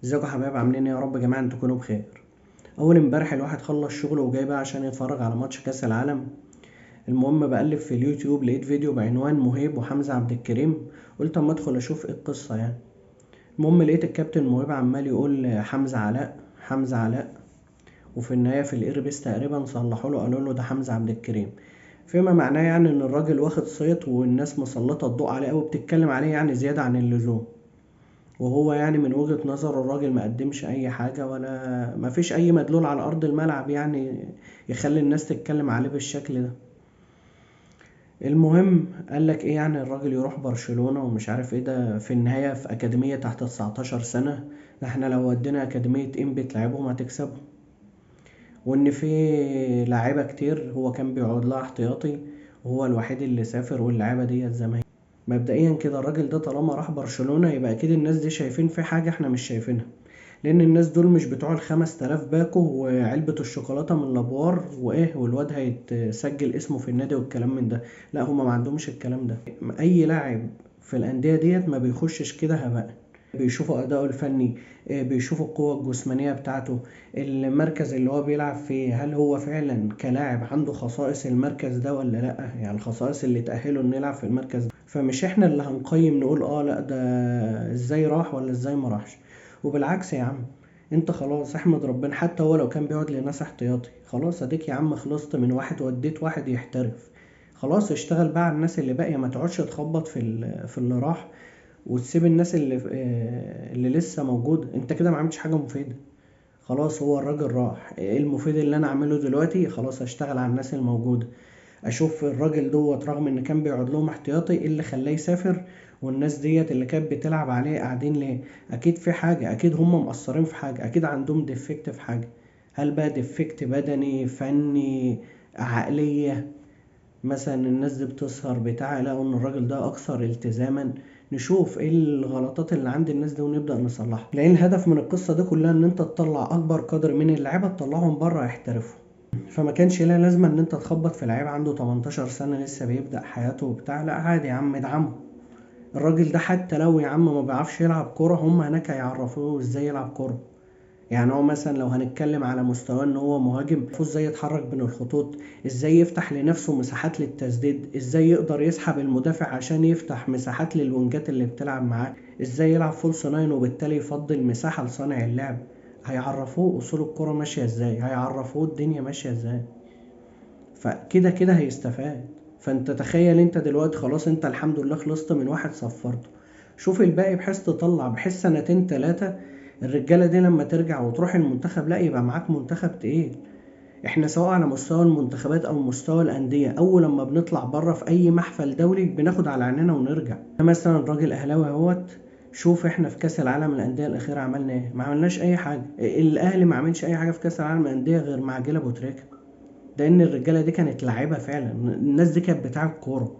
ازيكم يا حبايب، عاملين ايه؟ يا رب جميعا تكونوا بخير. اول امبارح الواحد خلص شغله وجاي بقى عشان يتفرج على ماتش كاس العالم. المهم بقلب في اليوتيوب لقيت فيديو بعنوان مهيب وحمزة عبد الكريم. قلت اما ادخل اشوف ايه القصة يعني. المهم لقيت الكابتن مهيب عمال يقول حمزة علاء حمزة علاء، وفي النهاية في الايربيس تقريبا صلحوا له قالوا له ده حمزة عبد الكريم. فيما معناه يعني ان الراجل واخد صيت والناس مسلطة الضوء عليه او بتتكلم عليه يعني زيادة عن اللزوم. وهو يعني من وجهة نظره الراجل ما قدمش اي حاجة ولا ما فيش اي مدلول على ارض الملعب يعني يخلي الناس تتكلم عليه بالشكل ده. المهم قال لك ايه يعني الراجل يروح برشلونة ومش عارف ايه ده في النهاية في اكاديمية تحت 19 سنة. ده احنا لو ودينا اكاديمية انبي تلعبهم هتكسبهم. وان في لاعيبة كتير هو كان بيقعد لها احتياطي، وهو الوحيد اللي سافر واللعيبة دي زمان. مبدئيا كده الراجل ده طالما راح برشلونة يبقى اكيد الناس دي شايفين في حاجة احنا مش شايفينها. لان الناس دول مش بتوع ال5000 باكو وعلبة الشوكولاتة من الابوار وايه والواد هيتسجل اسمه في النادي والكلام من ده. لا، هما ما عندهمش الكلام ده. اي لاعب في الاندية ديت ما بيخشش كده هباء. بيشوفوا اداؤه الفني، بيشوفوا القوة الجسمانية بتاعته، المركز اللي هو بيلعب فيه هل هو فعلا كلاعب عنده خصائص المركز ده ولا لا، يعني الخصائص اللي تأهله انه يلعب في المركز ده. فمش احنا اللي هنقيم نقول لا ده ازاي راح ولا ازاي ما راحش. وبالعكس يا عم، انت خلاص احمد ربنا حتى هو لو كان بيقعد لناس احتياطي خلاص اديك يا عم خلصت من واحد وديت واحد يحترف. خلاص اشتغل بقى على الناس اللي باقية، ما تقعدش تخبط في اللي راح وتسيب الناس اللي لسه موجودة. انت كده ما عملتش حاجة مفيدة. خلاص هو الراجل راح، ايه المفيد اللي انا اعمله دلوقتي؟ خلاص اشتغل على الناس الموجودة. اشوف الراجل دوت رغم ان كان بيقعد لهم احتياطي ايه اللي خلاه يسافر، والناس ديت اللي كانت بتلعب عليه قاعدين ليه؟ اكيد في حاجة، اكيد هم مقصرين في حاجة، اكيد عندهم ديفكت في حاجة. هل بقى ديفكت بدني فني عقلية؟ مثلا الناس دي بتسهر بتاع لقوا ان الراجل ده اكثر التزاما. نشوف ايه الغلطات اللي عند الناس دي ونبدأ نصلحها، لان الهدف من القصة دي كلها ان انت تطلع اكبر قدر من اللعيبة تطلعهم بره يحترفوا. فما كانش لها لازمة ان انت تخبط في لعيب عنده 18 سنة لسه بيبدأ حياته وبتاع. لا عادي يا عم ادعمه. الراجل ده حتى لو يا عم ما بيعرفش يلعب كورة هم هناك هيعرفوه ازاي يلعب كورة. يعني هو مثلا لو هنتكلم على مستوى ان هو مهاجم يعرفوا ازاي يتحرك بين الخطوط، ازاي يفتح لنفسه مساحات للتسديد، ازاي يقدر يسحب المدافع عشان يفتح مساحات للونجات اللي بتلعب معاه، ازاي يلعب فولس ناين وبالتالي يفضي المساحة لصانع اللعب. هيعرفوه اصول الكرة ماشية ازاي، هيعرفوه الدنيا ماشية ازاي. فكده كده هيستفاد. فانت تخيل انت دلوقتي خلاص انت الحمد لله خلصت من واحد صفرته. شوف الباقي بحيث تطلع بحيث سنتين تلاتة الرجالة دي لما ترجع وتروح المنتخب لا يبقى معاك منتخب تقيل. احنا سواء على مستوى المنتخبات او مستوى الاندية اول لما بنطلع بره في اي محفل دولي بناخد على عيننا ونرجع. مثلا راجل اهلاوي اهوت، شوف احنا في كاس العالم للانديه الاخيره عملنا ايه؟ ما عملناش اي حاجه. الاهلي ما عملش اي حاجه في كاس العالم للانديه غير مع جيل ابو تريكه. لان الرجاله دي كانت لعيبه فعلا، الناس دي كانت بتاعه كوره،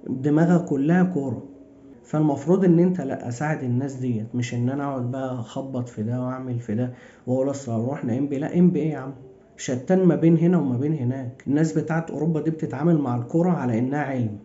دماغها كلها كوره. فالمفروض ان انت لا اساعد الناس ديت، مش ان انا اقعد بقى اخبط في ده واعمل في ده واقول اصل لو رحنا ام بي. لا ام بي ايه يا عم؟ شتان ما بين هنا وما بين هناك. الناس بتاعت اوروبا دي بتتعامل مع الكوره على انها علم.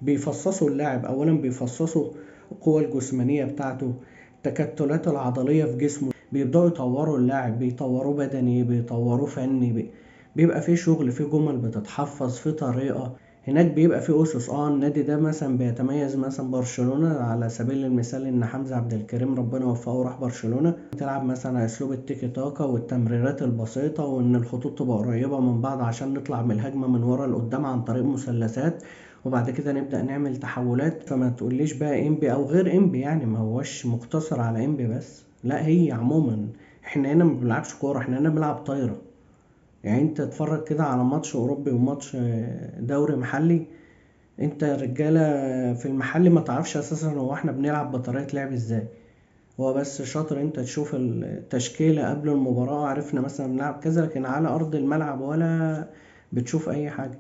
بيفصصوا اللاعب اولا، بيفصصوا القوة الجسمانية بتاعته، التكتلات العضلية في جسمه، بيبدأوا يطوروا اللاعب، بيطوروه بدني، بيطوروه فني، بيبقى فيه شغل، فيه جمل بتتحفظ، فيه طريقة. هناك بيبقى فيه أسس. النادي ده مثلا بيتميز، مثلا برشلونة على سبيل المثال ان حمزة عبد الكريم ربنا وفقه وراح برشلونة تلعب مثلا على اسلوب التيكي تاكا والتمريرات البسيطة، وان الخطوط تبقى قريبة من بعض عشان نطلع من الهجمة من ورا لقدام عن طريق مثلثات، وبعد كده نبدأ نعمل تحولات. فما تقوليش بقى انبي او غير انبي، يعني ما هوش مقتصر على انبي بس، لا هي عموما. احنا هنا ما بنلعبش كورة، احنا هنا بنلعب طايرة. يعني انت تتفرج كده على ماتش اوروبي وماتش دوري محلي، انت رجالة في المحلي ما تعرفش اساسا هو احنا بنلعب بطريقة لعب ازاي. هو بس شاطر انت تشوف التشكيلة قبل المباراة عرفنا مثلا بنلعب كذا، لكن على ارض الملعب ولا بتشوف اي حاجة.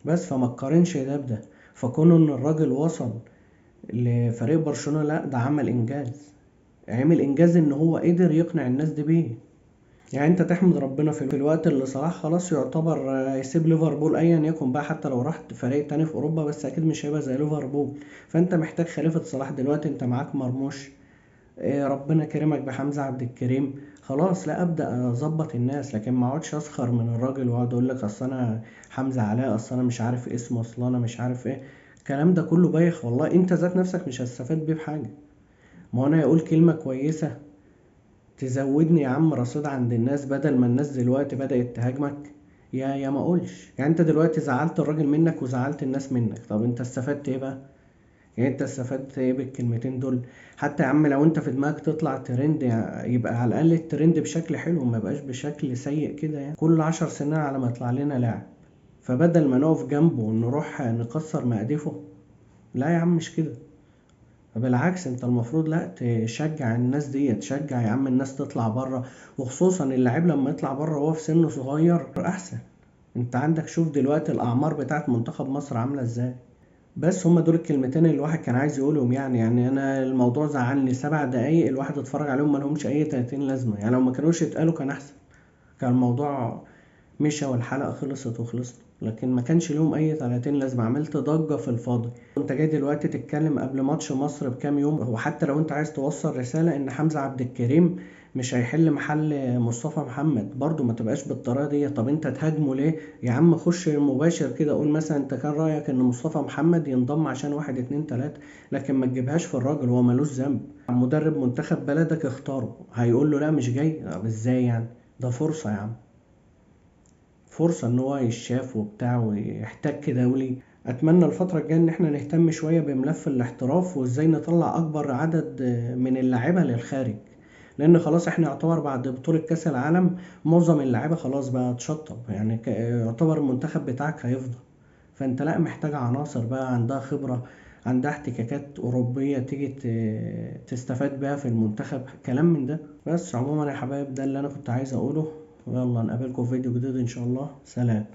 بس فما تقارنش ده بده. فكون ان الراجل وصل لفريق برشلونة لا ده عمل انجاز. عمل انجاز ان هو قدر يقنع الناس دي بيه. يعني انت تحمد ربنا في الوقت اللي صلاح خلاص يعتبر يسيب ليفربول ايا يكن بقى، حتى لو راح فريق تاني في اوروبا بس اكيد مش هيبقى زي ليفربول. فانت محتاج خليفة صلاح دلوقتي. انت معاك مرموش، ربنا كرمك بحمزة عبد الكريم، خلاص لا ابدا اظبط الناس، لكن ما اقعدش اسخر من الراجل واقعد اقول لك اصل انا حمزة علاء، اصل انا مش عارف اسمه، اصل انا مش عارف ايه. الكلام ده كله بايخ والله، انت ذات نفسك مش هتستفاد بيه بحاجه. ما هو انا يقول كلمه كويسه تزودني يا عم رصيد عند الناس، بدل ما الناس دلوقتي بدأت تهاجمك. يا ما اقولش يعني، انت دلوقتي زعلت الراجل منك وزعلت الناس منك، طب انت استفدت ايه بقى؟ يعني انت استفدت ايه بالكلمتين دول؟ حتى يا عم لو انت في دماغك تطلع ترند، يبقى على الاقل الترند بشكل حلو، ما يبقاش بشكل سيء كده يعني، كل 10 سنين على ما يطلع لنا لاعب. فبدل ما نقف جنبه ونروح نكسر مقاديفه، لا يا عم مش كده. بالعكس، انت المفروض لا تشجع الناس دي، تشجع يا عم الناس تطلع بره، وخصوصا اللاعب لما يطلع بره وهو في سنه صغير احسن. انت عندك شوف دلوقتي الاعمار بتاعت منتخب مصر عامله ازاي. بس هما دول الكلمتين اللي الواحد كان عايز يقولهم يعني انا الموضوع زعلني 7 دقايق الواحد اتفرج عليهم، ما لهمش اي 30 لازمه يعني، لو ما كانوش يتقالوا كان احسن. كان الموضوع مشى والحلقة خلصت وخلصت، لكن ما كانش ليهم اي 30 لازمة، عملت ضجة في الفاضي. انت جاي دلوقتي تتكلم قبل ماتش مصر بكام يوم، وحتى لو انت عايز توصل رسالة ان حمزة عبد الكريم مش هيحل محل مصطفى محمد، برضو ما تبقاش بالطريقة دي. طب انت تهاجمه ليه يا عم؟ خش مباشر كده قول مثلا انت كان رأيك ان مصطفى محمد ينضم عشان 1 2 3، لكن ما تجيبهاش في الراجل، هو ملوش ذنب. مدرب منتخب بلدك اختاره، هيقول له لا مش جاي؟ طب ازاي يعني؟ ده فرصة يا عم، فرصة ان هو يشاف وبتاع ويحتك دولي. اتمنى الفترة الجاية ان احنا نهتم شوية بملف الاحتراف، وازاي نطلع اكبر عدد من اللاعيبة للخارج، لان خلاص احنا يعتبر بعد بطولة كاس العالم معظم اللاعيبة خلاص بقى تشطب يعني، يعتبر المنتخب بتاعك هيفضل. فانت لا، محتاج عناصر بقى عندها خبرة، عندها احتكاكات أوروبية تيجي تستفاد بيها في المنتخب، كلام من ده. بس عموما يا حبايب، ده اللي أنا كنت عايز أقوله. يلا نقابلكم في فيديو جديد إن شاء الله، سلام.